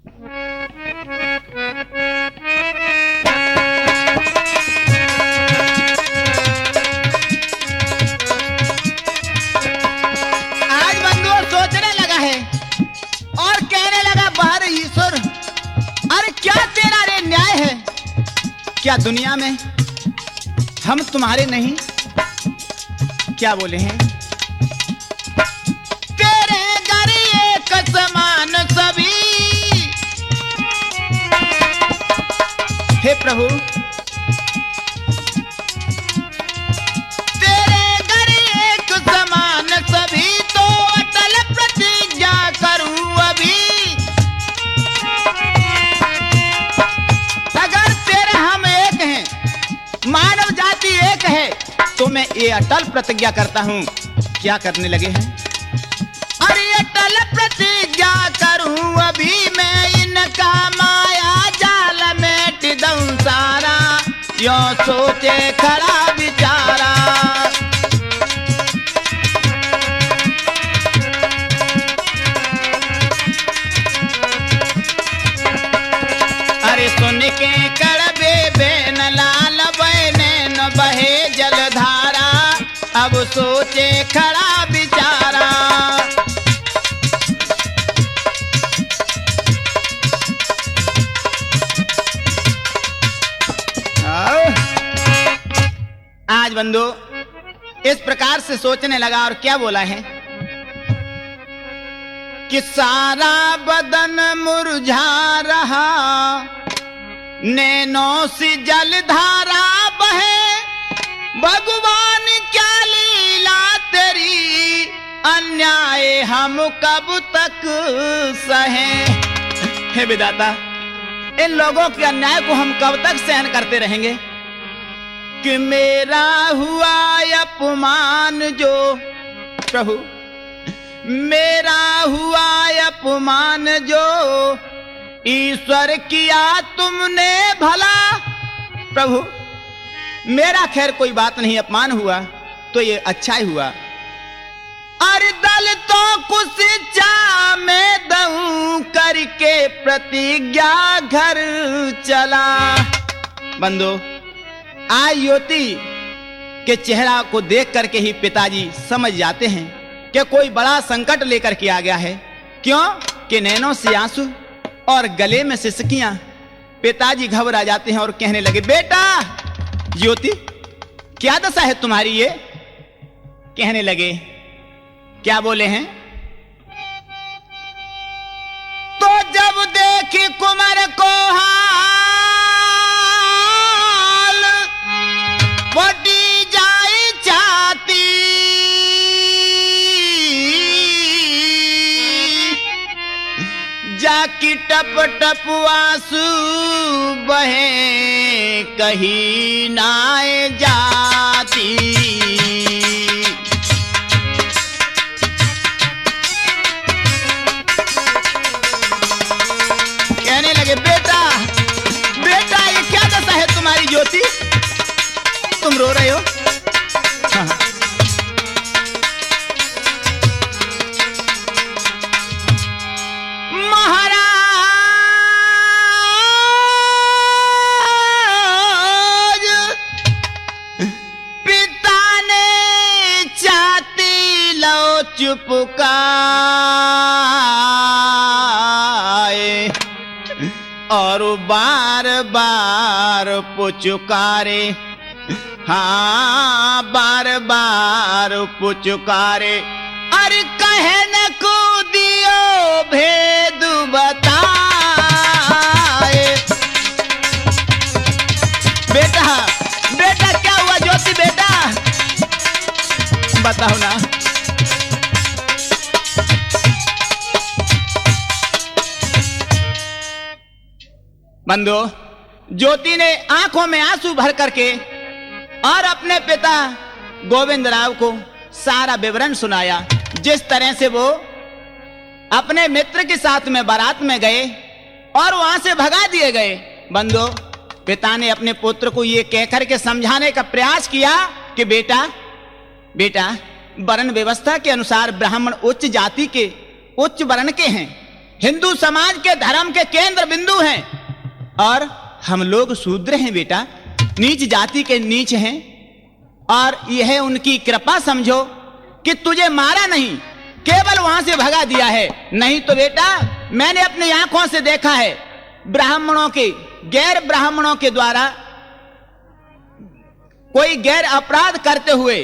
आज बंधुओं सोचने लगा है और कहने लगा, बाहर ईश्वर, अरे क्या तेरा रे न्याय है? क्या दुनिया में हम तुम्हारे नहीं? क्या बोले हैं? तेरे घर एक समान सभी। हे प्रभु, तेरे घर एक समान सभी, तो अटल प्रतिज्ञा करूं अभी। अगर तेरे हम एक हैं, मानव जाति एक है, तो मैं ये अटल प्रतिज्ञा करता हूं। क्या करने लगे हैं? अरे अटल प्रतिज्ञा करूं अभी, मैं इनका माया जाल में टिदऊं सारा, यो सोचे खड़ा बिचारा। अरे सुन के कड़बे बेन लाल बहने न बहे जलधारा, अब सोचे खड़ा बिचारा। आज बंधु इस प्रकार से सोचने लगा और क्या बोला है कि सारा बदन मुरझा रहा, नैनों से जलधारा बहे, भगवान क्या लीला तेरी, अन्याय हम कब तक सहें। हे विधाता, इन लोगों के अन्याय को हम कब तक सहन करते रहेंगे? कि मेरा हुआ अपमान जो, प्रभु मेरा हुआ अपमान जो, ईश्वर किया तुमने भला। प्रभु मेरा खैर कोई बात नहीं, अपमान हुआ तो ये अच्छा ही हुआ। अरे दल तो कुछ चा में दऊं करके प्रतिज्ञा घर चला। बंधु आज युवती के चेहरा को देख करके ही पिताजी समझ जाते हैं कि कोई बड़ा संकट लेकर के आ गया है। क्यों कि नैनों से आंसू और गले में सिसकियां। पिताजी घबरा जाते हैं और कहने लगे, बेटा ज्योति क्या दशा है तुम्हारी ये? कहने लगे, क्या बोले हैं? तो जब देखी कुमार को बड़ी जाई चाहती, जाकी टप टप आंसू बहे, कहीं नाए जाती। कहने लगे, बेटा बेटा ये क्या दशा है तुम्हारी ज्योति? तुम रो रहे हो? हाँ। महाराज पिता ने चाहती लो चुपकाए, और बार बार पुचकारे। हाँ बार बार पुचकारे। अरे कहे न को दियो भेद बताए। बेटा बेटा क्या हुआ ज्योति बेटा? बताओ ना। बंधु ज्योति ने आंखों में आंसू भर करके और अपने पिता गोविंद राव को सारा विवरण सुनाया। जिस तरह से वो अपने मित्र के साथ में बारात में गए और वहां से भगा दिए गए। बंधु पिता ने अपने पुत्र को ये कहकर के समझाने का प्रयास किया कि बेटा बेटा वर्ण व्यवस्था के अनुसार ब्राह्मण उच्च जाति के उच्च वर्ण के हैं, हिंदू समाज के धर्म के केंद्र बिंदु हैं, और हम लोग शूद्र हैं बेटा, नीच जाति के नीच हैं, और यह उनकी कृपा समझो कि तुझे मारा नहीं, केवल वहां से भगा दिया है। नहीं तो बेटा मैंने अपनी आंखों से देखा है, ब्राह्मणों के, गैर ब्राह्मणों के द्वारा कोई गैर अपराध करते हुए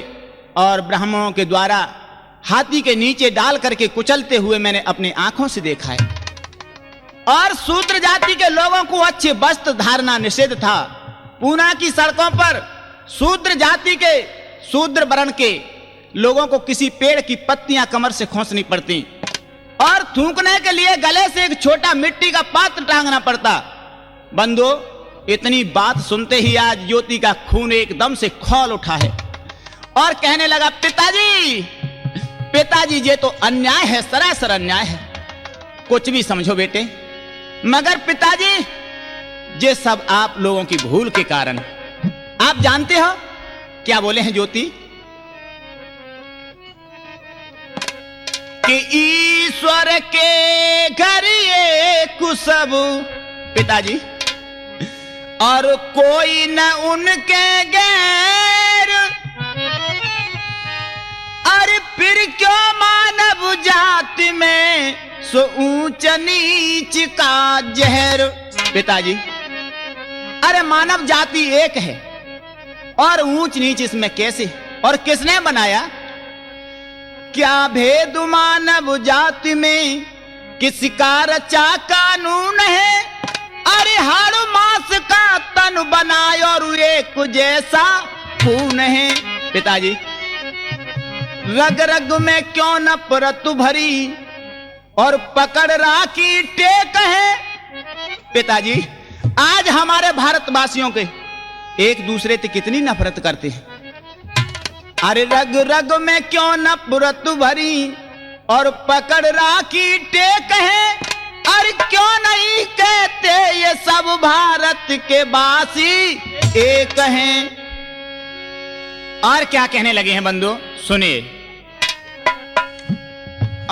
और ब्राह्मणों के द्वारा हाथी के नीचे डाल करके कुचलते हुए मैंने अपनी आंखों से देखा है। और शूद्र जाति के लोगों को अच्छे वस्त्र धारना निषेध था। पूना की सड़कों पर शूद्र जाति के, शूद्र वर्ण के लोगों को किसी पेड़ की पत्तियां कमर से खोसनी पड़ती, और थूकने के लिए गले से एक छोटा मिट्टी का पात्र टांगना पड़ता। बंधु, इतनी बात सुनते ही आज ज्योति का खून एकदम से खौल उठा है और कहने लगा, पिताजी पिताजी ये तो अन्याय है, सरासर अन्याय है। कुछ भी समझो बेटे, मगर पिताजी ये सब आप लोगों की भूल के कारण। आप जानते हो क्या बोले हैं ज्योति? कि ईश्वर के घर ये कुसब पिताजी, और कोई न उनके गैर, अरे फिर क्यों मानव जाति में सो ऊंच नीच का जहर। पिताजी, अरे मानव जाति एक है और ऊंच नीच इसमें कैसे, और किसने बनाया? क्या भेद मानव जाति में, किसका रचा कानून है? अरे हर मास का तन बनाए और एक जैसा खून है। पिताजी, रग रग में क्यों नफरत भरी और पकड़ राखी टेक है। पिताजी, आज हमारे भारतवासियों के एक दूसरे से कितनी नफरत करते हैं। अरे रग रग में क्यों नफरत भरी और पकड़ राखी टेक है। अरे क्यों नहीं कहते ये सब भारत के वासी एक हैं। और क्या कहने लगे हैं बंधु, सुनिए।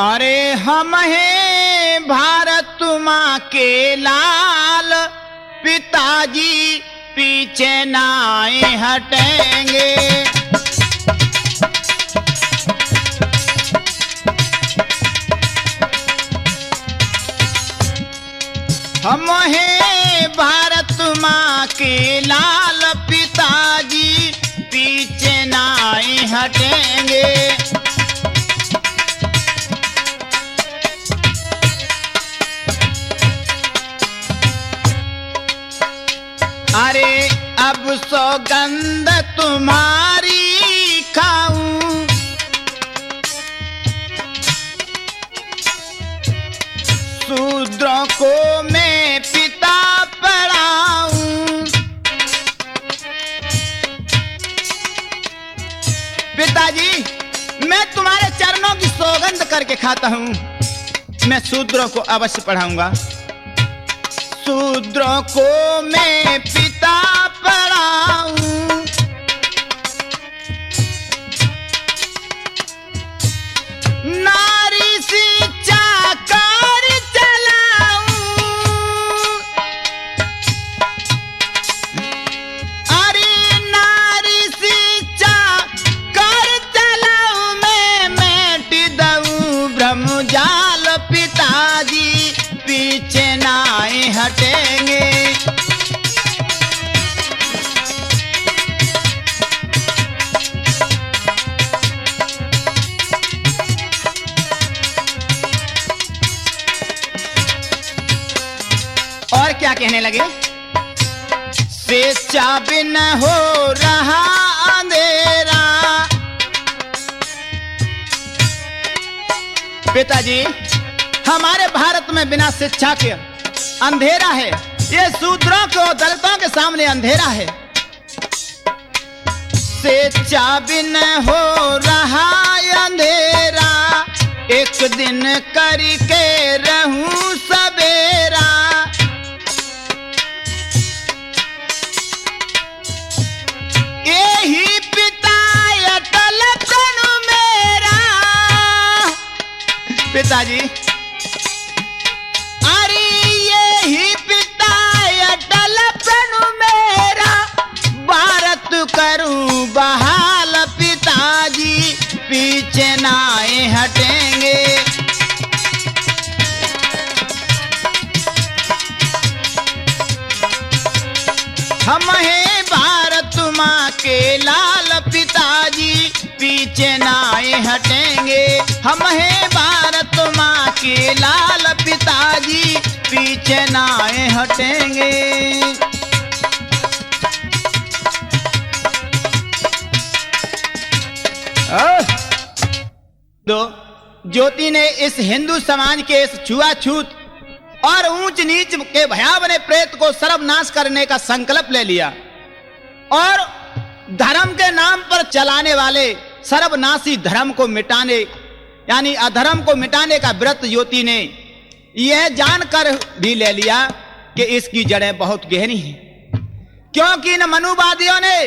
अरे हम हैं भारत माँ के लाल, पिताजी पीछे नाए हटेंगे। हम हैं भारत माँ के लाल, पिताजी पीछे नाए हटेंगे। अरे अब सौगंध तुम्हारी खाऊं, शूद्रों को मैं पिता पढ़ाऊं। पिताजी, मैं तुम्हारे चरणों की सौगंध करके खाता हूं, मैं शूद्रों को अवश्य पढ़ाऊंगा। शूद्रों को मैं पिता पढ़ाऊं, नारी शिक्षा कर चलाऊं। अरे नारी शिक्षा कर चलाऊं, मैं मेट दऊं ब्रह्मजाल, पिताजी पीछे नाए हटेंगे। और क्या कहने लगे? स्वेच्छा बिन हो रहा अंधेरा। पिताजी, हमारे भारत में बिना शिक्षा के अंधेरा है। ये शूद्रों को, दलितों के सामने अंधेरा है। शिक्षा बिन हो रहा अंधेरा, एक दिन करके रहूं सवेरा। यही पिता अटल तनु मेरा। पिताजी, हम हैं भारत माँ के लाल पिताजी, पीछे नाए हटेंगे। हम हैं भारत माँ के लाल पिताजी, पीछे नाए हटेंगे। तो ज्योति ने इस हिंदू समाज के इस छुआछूत और ऊंच नीच के भयावह प्रेत को सर्वनाश करने का संकल्प ले लिया और धर्म के नाम पर चलाने वाले सर्वनाशी धर्म को मिटाने यानी अधर्म को मिटाने का व्रत ज्योति ने यह जानकर भी ले लिया कि इसकी जड़ें बहुत गहरी हैं, क्योंकि इन मनुवादियों ने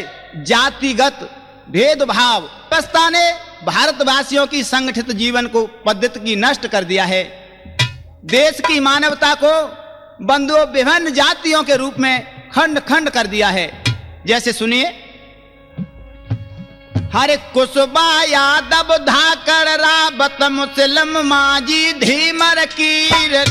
जातिगत भेदभाव प्रस्ताने भारतवासियों की संगठित जीवन को पद्धति की नष्ट कर दिया है। देश की मानवता को बंधुओं विभिन्न जातियों के रूप में खंड खंड कर दिया है। जैसे सुनिए, हरे कुसबा यादव धाकर राबत मुस्लिम माजी धीमर कीर।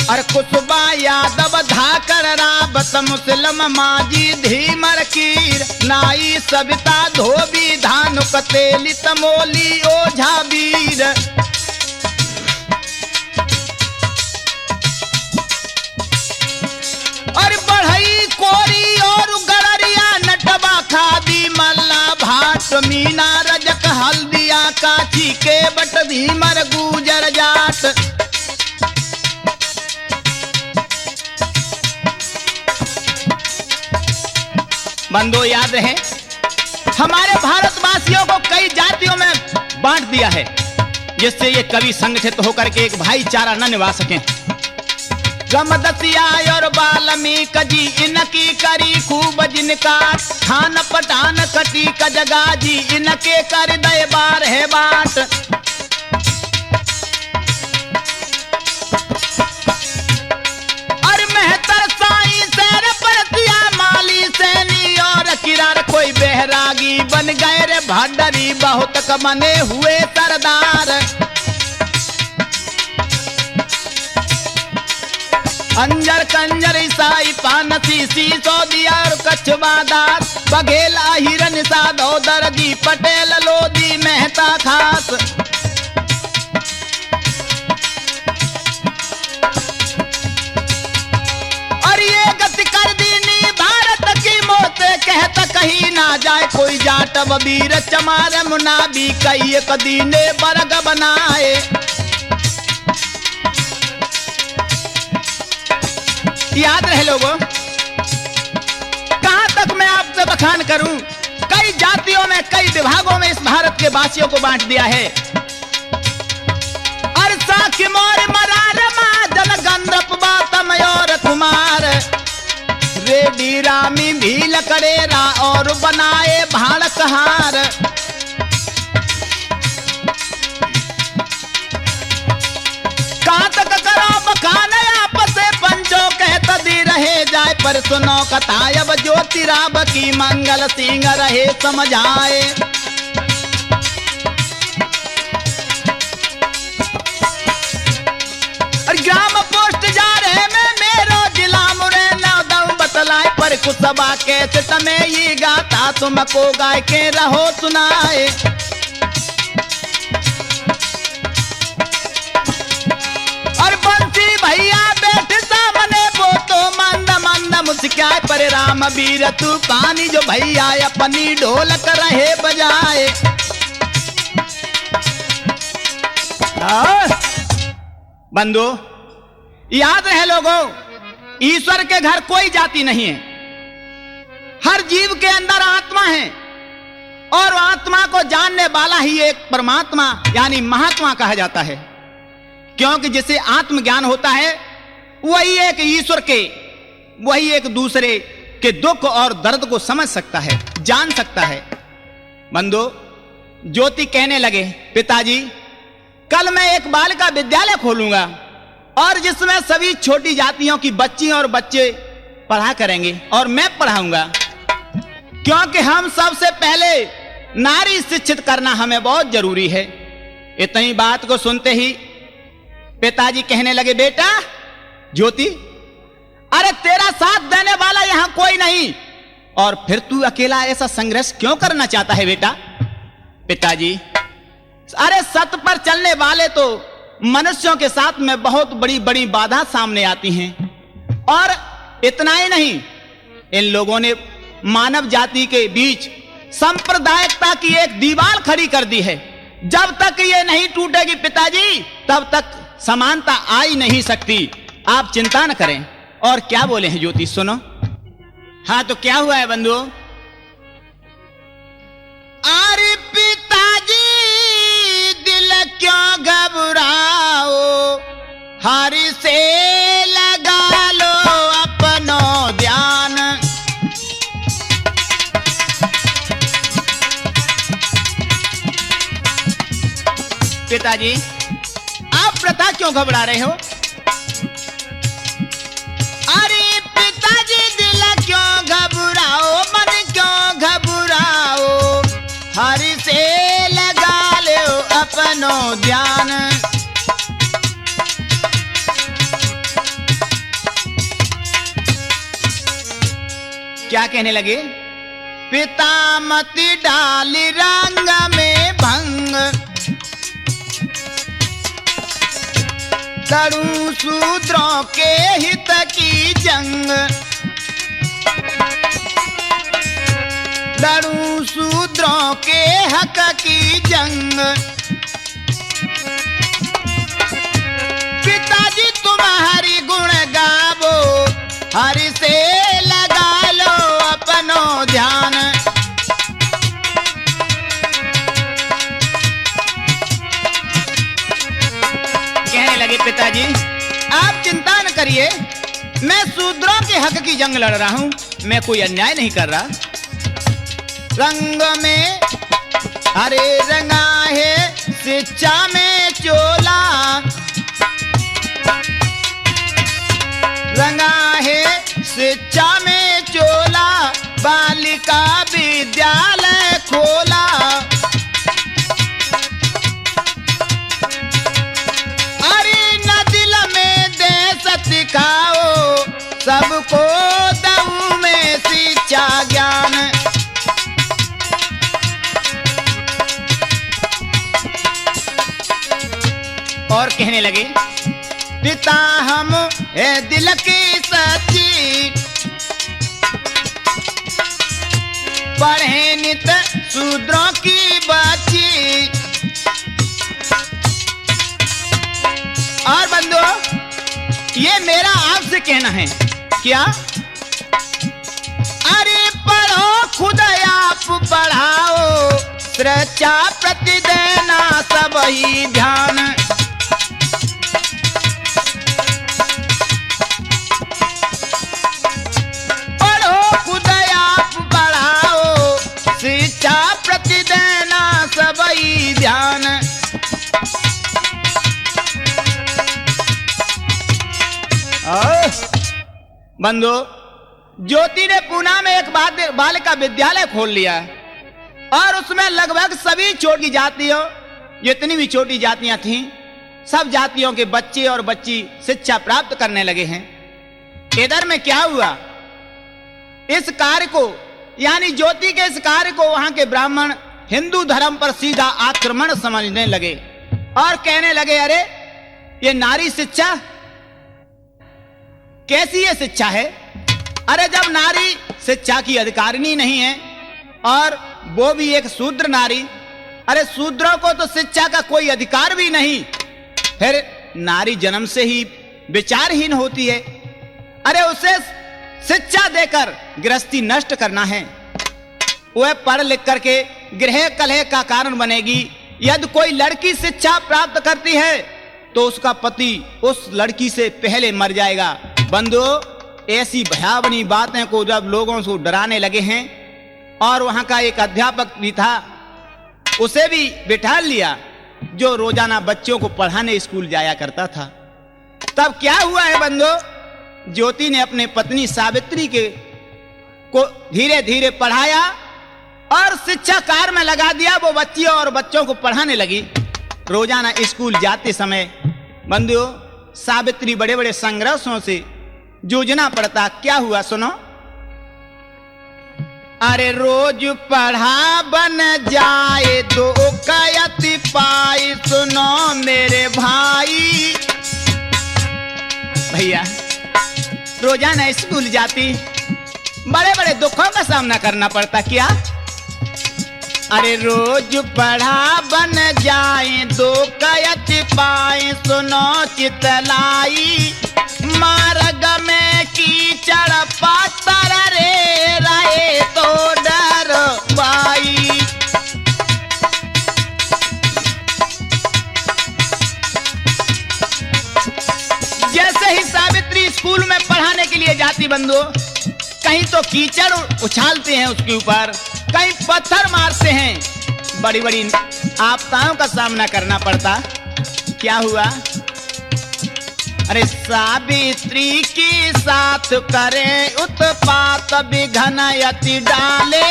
अरे कुसबा यादव धाकर राबत मुस्लिम माजी धीमर कीर। नाई सविता धोबी धानु कतेली तमोली ओझा वीर। अरे बढ़ई कोरी और गड़रिया नटबा खादी मल्ला भाट मीना रजक हल्दिया काची के बट धीमर गुजर जाट। बंदो याद रहे, हमारे भारतवासियों को कई जातियों में बांट दिया है, जिससे ये कभी संगठित होकर के एक भाईचारा न निभा सकें। गमदसिया और बाल्मीक जी इनकी करी खूब जिनका, खान पठान कटी का जगा जी इनके कर दे बार है बाट। अरे मेहतर साई सैर परतिया माली सैनी और किरार कोई बहरागी बन गए रे भंडरी बहुत कमने हुए सरदार। अंजर कंजर ईसाई पानसी सीसो दिया और कछवादार। बघेला हिरन साधो दर्जी पटेल लोधी मेहता खास। और ये गति कर दीनी भारत की मौत कहता कहीं ना जाए कोई जाट वीर चमार मुनाबी कई कदीने बरग बनाए। याद रहे लोगों, कहां तक मैं आपसे बखान करूं, कई जातियों में कई विभागों में इस भारत के वासियों को बांट दिया है। अरसा किमोर मरार मादन गंधप बातम और कुमार। रेडी रामी भील करेरा और बनाए भाड़क हार। कहां तक करो बखान आपस पंचो कहता दी रहे जाए, पर सुनो कथा अब ज्योतिराब की मंगल सिंह रहे समझाए। ग्राम पोस्ट जा रहे में मेरो जिला मुरैना दम बतलाए, पर कुसबा कैसे तमे ये गाता तुमको गाय के रहो सुनाए। और बंसी भैया बैठे सामने वो तो मंद मंद मुस्काए, पर राम वीर तू पानी जो भैया अपनी ढोलक रहे बजाए। बंधु याद रहे लोगों, ईश्वर के घर कोई जाति नहीं है। हर जीव के अंदर आत्मा है और आत्मा को जानने वाला ही एक परमात्मा यानी महात्मा कहा जाता है, क्योंकि जिसे आत्मज्ञान होता है वही एक ईश्वर के वही एक दूसरे के दुख और दर्द को समझ सकता है, जान सकता है। बंधु ज्योति कहने लगे, पिताजी कल मैं एक बालिका विद्यालय खोलूंगा और जिसमें सभी छोटी जातियों की बच्ची और बच्चे पढ़ा करेंगे और मैं पढ़ाऊंगा, क्योंकि हम सबसे पहले नारी शिक्षित करना हमें बहुत जरूरी है। इतनी बात को सुनते ही पिताजी कहने लगे, बेटा ज्योति, अरे तेरा साथ देने वाला यहां कोई नहीं, और फिर तू अकेला ऐसा संघर्ष क्यों करना चाहता है बेटा? पिताजी, अरे सत्य पर चलने वाले तो मनुष्यों के साथ में बहुत बड़ी बड़ी बाधा सामने आती हैं, और इतना ही नहीं, इन लोगों ने मानव जाति के बीच सांप्रदायिकता की एक दीवार खड़ी कर दी है। जब तक ये नहीं टूटेगी पिताजी, तब तक समानता आ ही नहीं सकती। आप चिंता न करें। और क्या बोले हैं ज्योति, सुनो। हाँ तो क्या हुआ है बंधु? अरे पिताजी दिल क्यों घबराओ, हरि से लगा लो अपनो ध्यान। पिताजी आप प्रथा क्यों घबरा रहे हो? अरे पिताजी दिल क्यों घबराओ, मन क्यों घबराओ, हरि से लगा लो अपनो ध्यान। क्या कहने लगे? पिता मति डाली रंग में भंग, लड़ू शूद्रों के हित की जंग, लड़ू शूद्रों के हक की जंग। पिताजी तुम हरि गुण गावो, हरि से लगा लो अपनो ध्यान। कहने लगे, पिताजी आप चिंता न करिए, मैं शूद्रों के हक की जंग लड़ रहा हूं, मैं कोई अन्याय नहीं कर रहा। रंग में हरे रंगा है शिक्षा में चोला, रंगा है शिक्षा में चोला, बालिका विद्यालय खोला। सिखाओ सबको दऊ में शिक्षा ज्ञान। और कहने लगे, पिता हम है दिल की सच्ची, पढ़े नित शूद्रों की बच्ची। और बंधु ये मेरा आपसे कहना है। क्या? अरे पढ़ो खुद आप पढ़ाओ, शिक्षा प्रति देना सब ही ध्यान। पढ़ो खुद आप पढ़ाओ, शिक्षा प्रति देना सब ही ध्यान। बंधु, ज्योति ने पूना में एक बालिका विद्यालय खोल लिया और उसमें लगभग सभी छोटी जातियों, जितनी भी छोटी जातियां थीं, सब जातियों के बच्चे और बच्ची शिक्षा प्राप्त करने लगे हैं। इधर में क्या हुआ, इस कार्य को यानी ज्योति के इस कार्य को वहां के ब्राह्मण हिंदू धर्म पर सीधा आक्रमण समझने लगे और कहने लगे, अरे ये नारी शिक्षा कैसी ये शिक्षा है? अरे जब नारी शिक्षा की अधिकारिणी नहीं है और वो भी एक शूद्र नारी, अरे शूद्रों को तो शिक्षा का कोई अधिकार भी नहीं, फिर नारी जन्म से ही विचारहीन होती है। अरे उसे शिक्षा देकर गृहस्थी नष्ट करना है, वह पढ़ लिख करके गृह कलह का कारण बनेगी। यदि कोई लड़की शिक्षा प्राप्त करती है तो उसका पति उस लड़की से पहले मर जाएगा। बंधु, ऐसी भयावनी बातें को जब लोगों को डराने लगे हैं और वहां का एक अध्यापक भी था, उसे भी बिठा लिया जो रोजाना बच्चों को पढ़ाने स्कूल जाया करता था। तब क्या हुआ है बंधु, ज्योति ने अपने पत्नी सावित्री को धीरे धीरे पढ़ाया और शिक्षा कार्य में लगा दिया। वो बच्चियों और बच्चों को पढ़ाने लगी। रोजाना स्कूल जाते समय बंधुओं, सावित्री बड़े बड़े संघर्षों से जूझना पड़ता। क्या हुआ सुनो। अरे रोज पढ़ा बन जाए दो कयति पाई, सुनो मेरे भाई। भैया रोजाना स्कूल जाती, बड़े बड़े दुखों का सामना करना पड़ता। क्या? अरे रोज पढ़ा बन जाए दो कयति पाई, सुनो चितलाई। मार्ग में कीचड़ पातर रे रहे तो डर बाई। जैसे ही सावित्री स्कूल में पढ़ाने के लिए जाती बंधुओं, कहीं तो कीचड़ उछालते हैं उसके ऊपर, कहीं पत्थर मारते हैं, बड़ी बड़ी आपदाओं का सामना करना पड़ता। क्या हुआ? अरे सावित्री की साथ करे उत्पात, विघन यति डाले,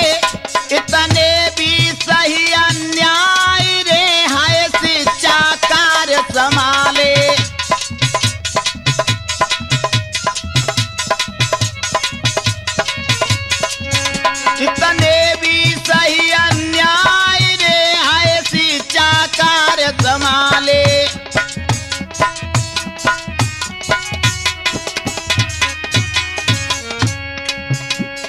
इतने भी सही अन्याय रे, हाय शिक्षा कार्य संभाले। इतने भी सही अन्याय रे, हाय शिक्षा कार्य संभाले।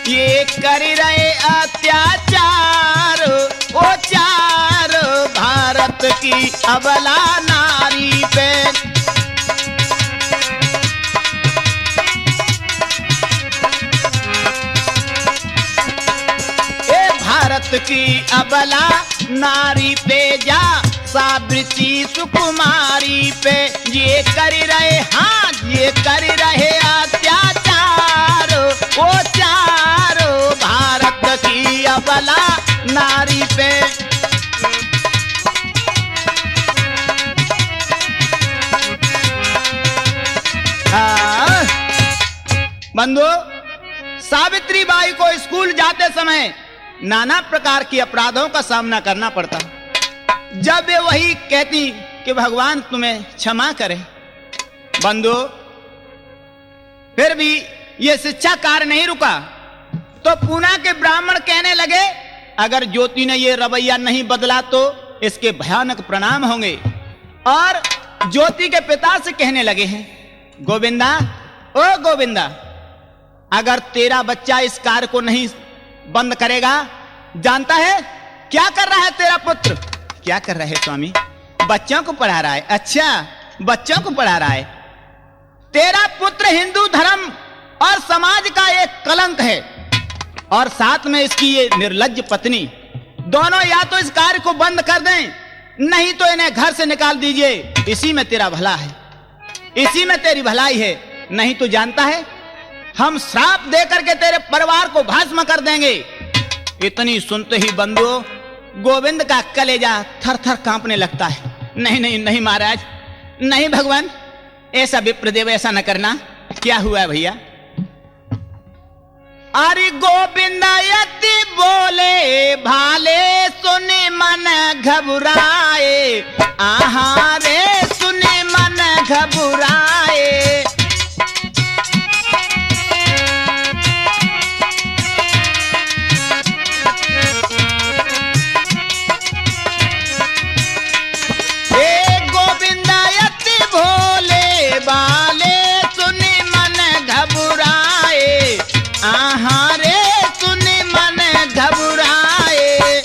ये कर रहे अत्याचार ओ चार, भारत की अबला नारी पे। ए भारत की अबला नारी पे जा, सावित्री सुकुमारी पे ये कर रहे, हाँ ये कर रहे अत्याचार ओ चार, भारत की अबला नारी पे। बंधु, सावित्री बाई को स्कूल जाते समय नाना प्रकार के अपराधों का सामना करना पड़ता। जब वे वही कहती कि भगवान तुम्हें क्षमा करे। बंधु, फिर भी ये शिक्षा कार्य नहीं रुका, तो पूना के ब्राह्मण कहने लगे अगर ज्योति ने ये रवैया नहीं बदला तो इसके भयानक परिणाम होंगे। और ज्योति के पिता से कहने लगे हैं, गोविंदा ओ गोविंदा, अगर तेरा बच्चा इस कार्य को नहीं बंद करेगा, जानता है क्या कर रहा है तेरा पुत्र? क्या कर रहा है स्वामी? बच्चों को पढ़ा रहा है। अच्छा, बच्चों को पढ़ा रहा है। तेरा पुत्र हिंदू धर्म और समाज का एक कलंक है, और साथ में इसकी ये निर्लज्ज पत्नी, दोनों या तो इस कार्य को बंद कर दें, नहीं तो इन्हें घर से निकाल दीजिए। इसी में तेरा भला है, इसी में तेरी भलाई है। नहीं तो जानता है हम श्राप देकर के तेरे परिवार को भस्म कर देंगे। इतनी सुनते ही बंधुओं, गोविंद का कलेजा थर थर कांपने लगता है। नहीं नहीं नहीं महाराज, नहीं भगवान, ऐसा विप्रदेव ऐसा न करना। क्या हुआ है भैया? अरे गोविंदा यति बोले भाले, सुने मन घबराए, आहा रे सुने मन घबराए। बाले सुने मन घबराए, आहा रे सुने मन घबराए।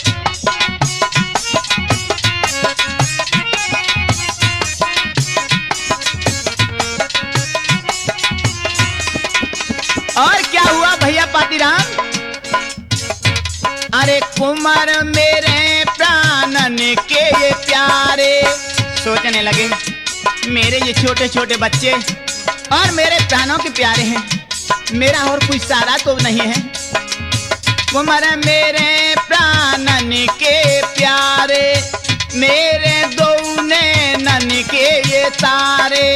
और क्या हुआ भैया पातीराम? अरे कुमार मेरे प्राणन के ये प्यारे, सोचने लगे मेरे ये छोटे छोटे बच्चे और मेरे प्राणों के प्यारे हैं, मेरा और कोई सारा तो नहीं है। कुमार मेरे प्राणन के प्यारे, मेरे दो नैनन के ये तारे।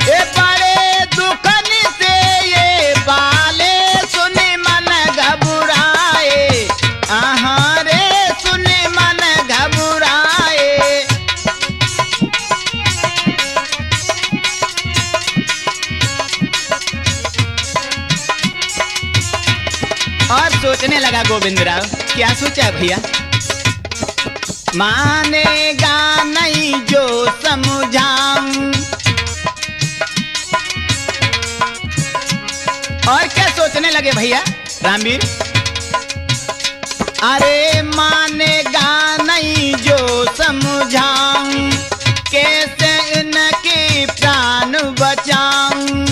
ये बड़े दुखन से ये बाले, सुने मन घबराए, आहा रे सुने मन घबराए। क्या सोचा है भैया? मानेगा नहीं जो समझाऊं। और क्या सोचने लगे भैया रामवीर? अरे मानेगा नहीं जो समझाऊं, कैसे इनके प्राण बचाऊं।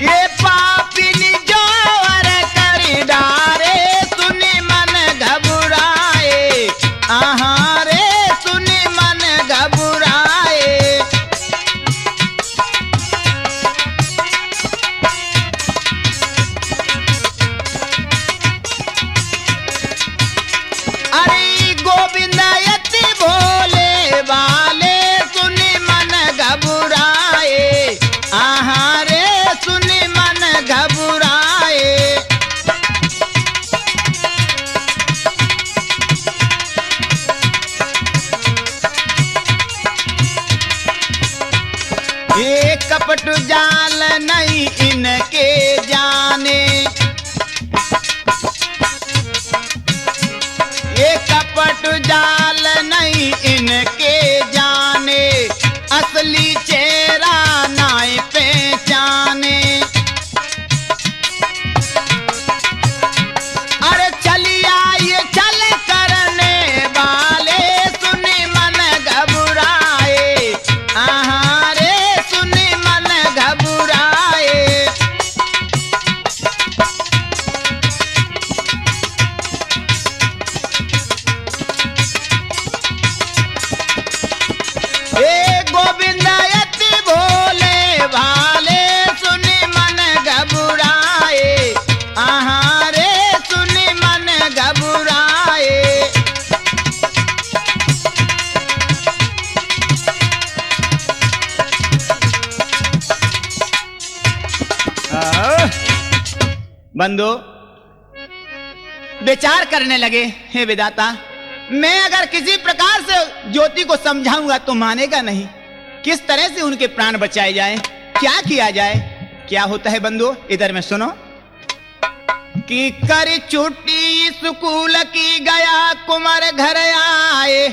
ये पापिनी जो वर कर डारे, सुनी मन घबराए। आहा रे सुनी मन घबराए। अरे गोविंदयति भोले वाले, सुनी मन घबराए। आहा रे सुनी मन घबराए। ये कपट जाल नहीं इनके जाने, ये कपट जाल नहीं इनके जाने, असली चेहरा नाय पहचाने। अरे चलिया ये चल करने वाले, सुनी मन घबराए। आहा रे सुनी मन घबराए। ए गोविंदयति भोले भाले, सुनी मन घबराए। आहा रे सुनी मन घबराए। बंधु विचार करने लगे, हे विधाता, मैं अगर किसी प्रकार से ज्योति को समझाऊंगा तो मानेगा नहीं। किस तरह से उनके प्राण बचाए जाए, क्या किया जाए? क्या होता है बंधु, इधर में सुनो। कि कर छुट्टी स्कूल की गया, कुमार घर आए।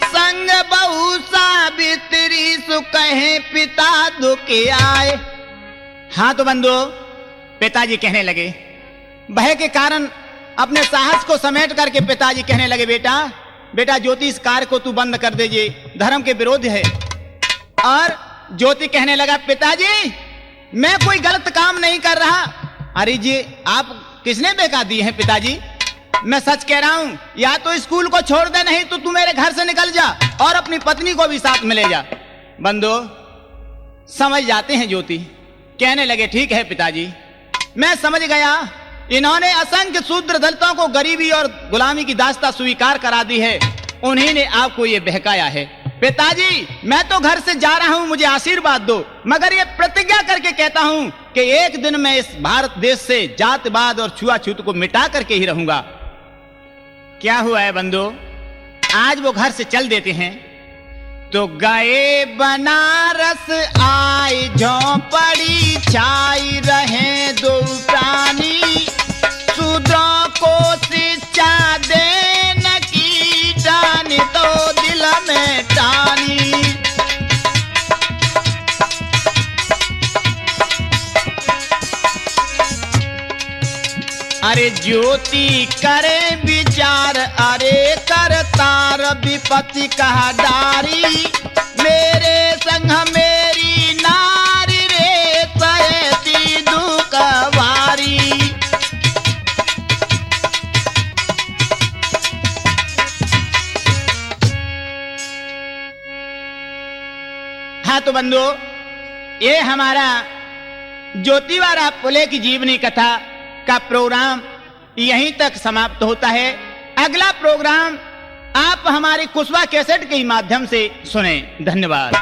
संग बहु सावित्री सुकहे पिता दुखे आए। हाँ तो बंधु, पिताजी कहने लगे, भय के कारण अपने साहस को समेट करके पिताजी कहने लगे, बेटा बेटा ज्योति इस कार्य को तू बंद कर दीजिए, धर्म के विरोध है। और ज्योति कहने लगा, पिताजी मैं कोई गलत काम नहीं कर रहा। अरे जी आप किसने बेकार दिए हैं पिताजी? मैं सच कह रहा हूं, या तो स्कूल को छोड़ दे, नहीं तो तू मेरे घर से निकल जा और अपनी पत्नी को भी साथ में ले जा। बंधु समझ जाते हैं ज्योति, कहने लगे, ठीक है पिताजी मैं समझ गया। इन्होंने असंख्य शूद्र दलितों को गरीबी और गुलामी की दास्ता स्वीकार करा दी है, उन्हीं ने आपको ये बहकाया है। पिताजी मैं तो घर से जा रहा हूं, मुझे आशीर्वाद दो, मगर ये प्रतिज्ञा करके कहता हूं कि एक दिन मैं इस भारत देश से जातवाद और छुआछूत को मिटा करके ही रहूंगा। क्या हुआ है बंधु, आज वो घर से चल देते हैं तो गए बनारस, आए झोंपड़ी छाई रहे दो प्राणी। शूद्रों को शिक्षा देने की जानी तो दिल में टानी। अरे ज्योति करे विचार, अरे करतार विपत्ति कहा डारी। मेरे संग मेरी नारी रे, सहती दुख भारी। हाँ तो बंधु, ये हमारा ज्योतिवारा फुले की जीवनी कथा का प्रोग्राम यहीं तक समाप्त होता है। अगला प्रोग्राम आप हमारी कुशवा कैसेट के माध्यम से सुनें। धन्यवाद।